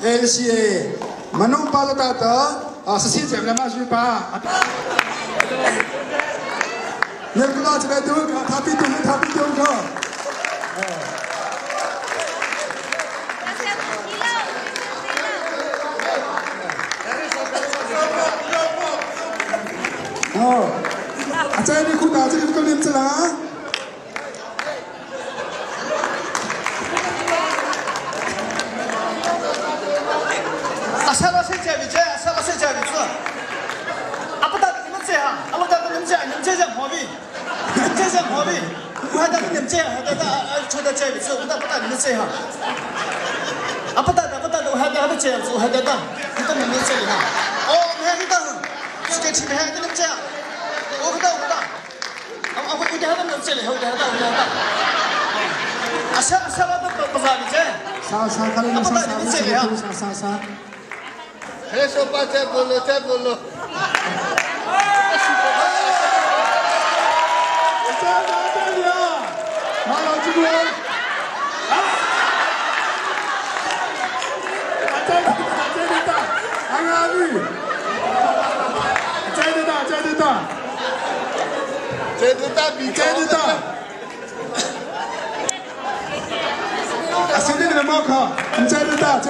是门弄巴的大的是现在的嘛是吧？你不知道这个丢个，他比丢个。哦，这里哭打这个够脸子了啊！啥谁家比这，啥谁家比这？不打你们这样，不打你们这样毛病，这样毛病，我还打你们这样，还打穿的这比这，不打你们这样。不打，我还打这样子，我还打，你打你们这样。哦，我还打，这个题还跟你们这样，我不打。我还打你们这里，我还打。啥不打你这？啥，看你们啥。Ayo sobat saya bolu. Malah juga. Cedita. Asal ni mau kau? Cedita.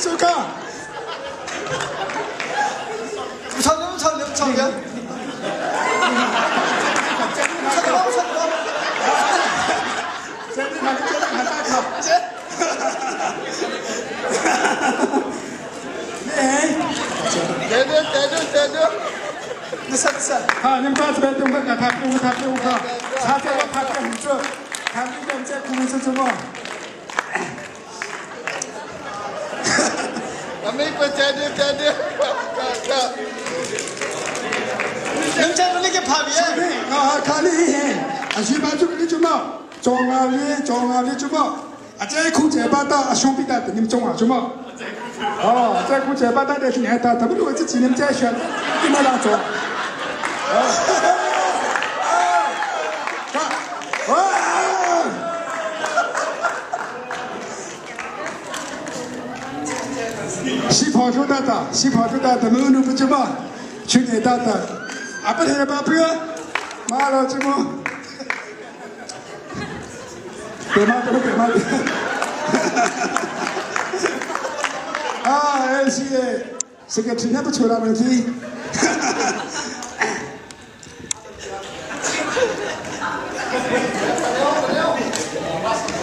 Suka. 청년. Kami percaya. Nengcai beli ke phabi ya? Kali ini, asyik baju ni cuma, jongali cuma. Aje kucing pada, asyik kita ni cuma. Oh, aje kucing pada dia ni ada, tapi lu itu cina cai shen, di mana tu? Si跑出来的，没有不知道，去年大的，不听把别，妈了这么，别骂。是个听不出来问题。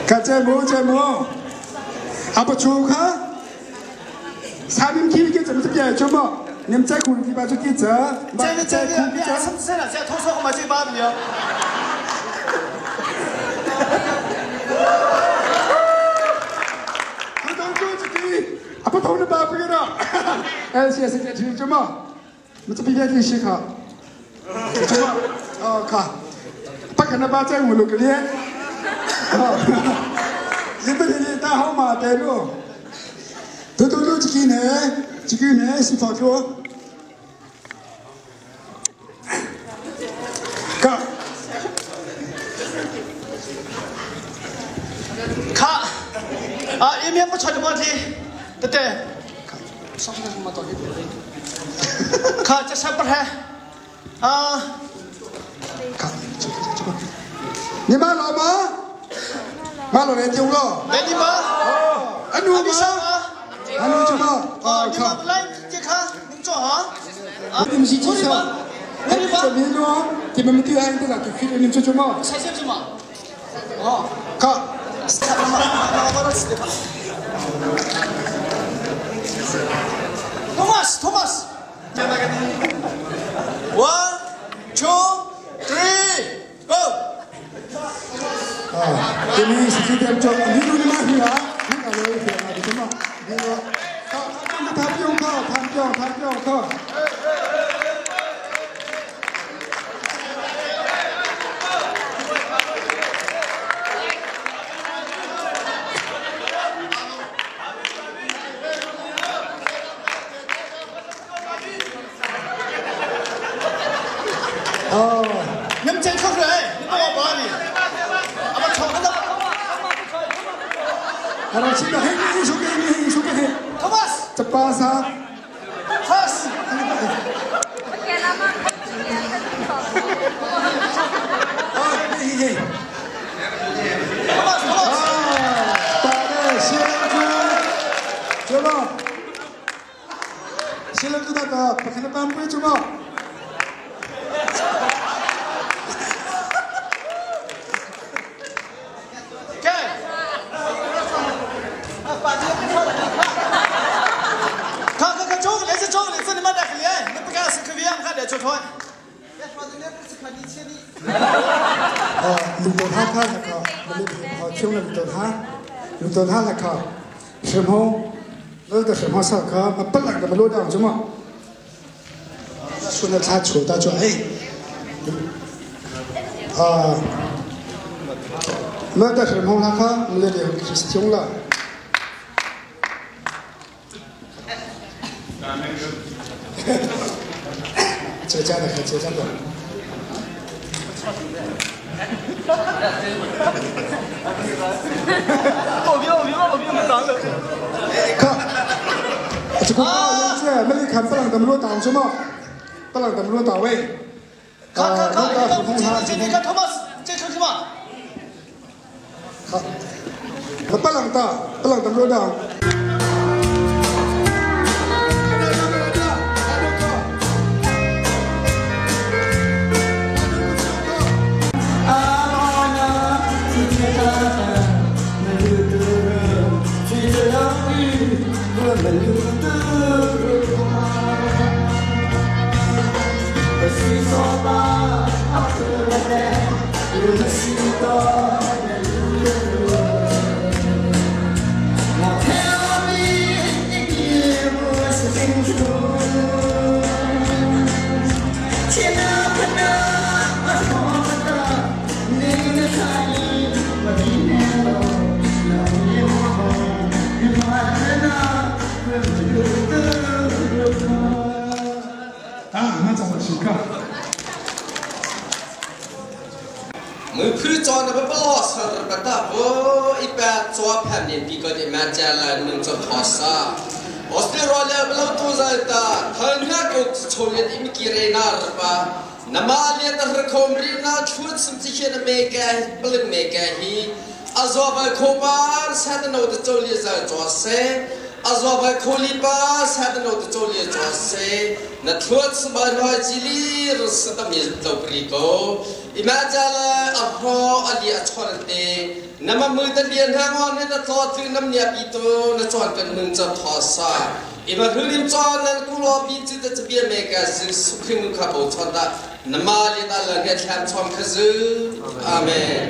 看节目，不出卡。사람 길게 좀 듣게 좀 뭐. 님 짤고 이봐 주기 저. 짤고 비자. 삼세나 제가 통수하고 맞지 봐도요. 한번 줘주기. 아빠 돈을 봐보게라. LCS 이제 지금 좀 뭐. 무슨 비자기 시카. 좀 가. 밖에 봐 짤고 놓을게. 이들이 다 하마 대로. 도도도 지기네 시파죠. 이미 한번 찾아봐지. 그때 성수만 더 해. 자 샘플해. 저거. 니 말로 봐. 말로 내 띄우고. 내니 봐. 안녕 봐. 안녕 좀 봐. 니 봐. 라인 제가 뭉쳐. 님 시치서. 우리 봐. 민요. 김은 뛰어야 한다. 그 필요 님 좀 봐. 사실 좀 봐. 가. 토마스. 1, 2, 3, go. 这里是点钟，你ดูนี่มาคืออ่ะนี่ก็เลยเสียมาดิมั้งนี่ก็ทำย่องเข้าทำย่องเข้า你们这口水，你帮我帮你，啊不，冲他的。เราชิมกันให้ชุบกันให้ Thomas， จะปาซา Thomas， 嘿 Thomas， 打的先出知道先知道的不可能搬回知道luto tha tha là có họ chung là luto tha là có sớm hôm lúc đó sớm hôm sau có mà bắt lại mà lôi down chứ mà xuân là tha chủ ta cho ấy lúc đó sớm hôm là có mình liền chung là chơi cha được我别挡了。看，这个我这没看不能怎么落档什么，不能怎么落到位。看，你看 Thomas 这成什么？好，那不能怎么落档。มือพื้นจอนะเป็นปลอดสารพัดตาโอ้อีแปะจอแผ่นดินปีก็ได้แม่เจริญหนึ่งจนทอสาออสเตรเลียเป็นเราตัวใจตาท่านนักอุตโชเลียอิมิกิเรนาร์ปะน้ำมาเลียนตระคมรีนาชวดสิมซิเชนเมกะปลึกเมกะฮีอาซอบัลโคบาร์สัตว์โนดโจเลียใจจอเซอาซอบัลโคลิบาร์สัตว์โนดโจเลียจอเซนัทวดสบายน้อยจิลีรุสตมิลตัวปริโกอิมาจาลอัพโรอดีอัชวรเตน้ำมือตะเลียนทางอ่อนให้ตะทอดถึงน้ำเนียปีโตนัจวนกันมึงจะทอสาอิมาหือริมจอนั้นกุลอบีจิตจะเบียเมกาซึสุขิมุขะโบชอนดาน้ำมาลีตาลังเกตแคมชอมขซึอาเมน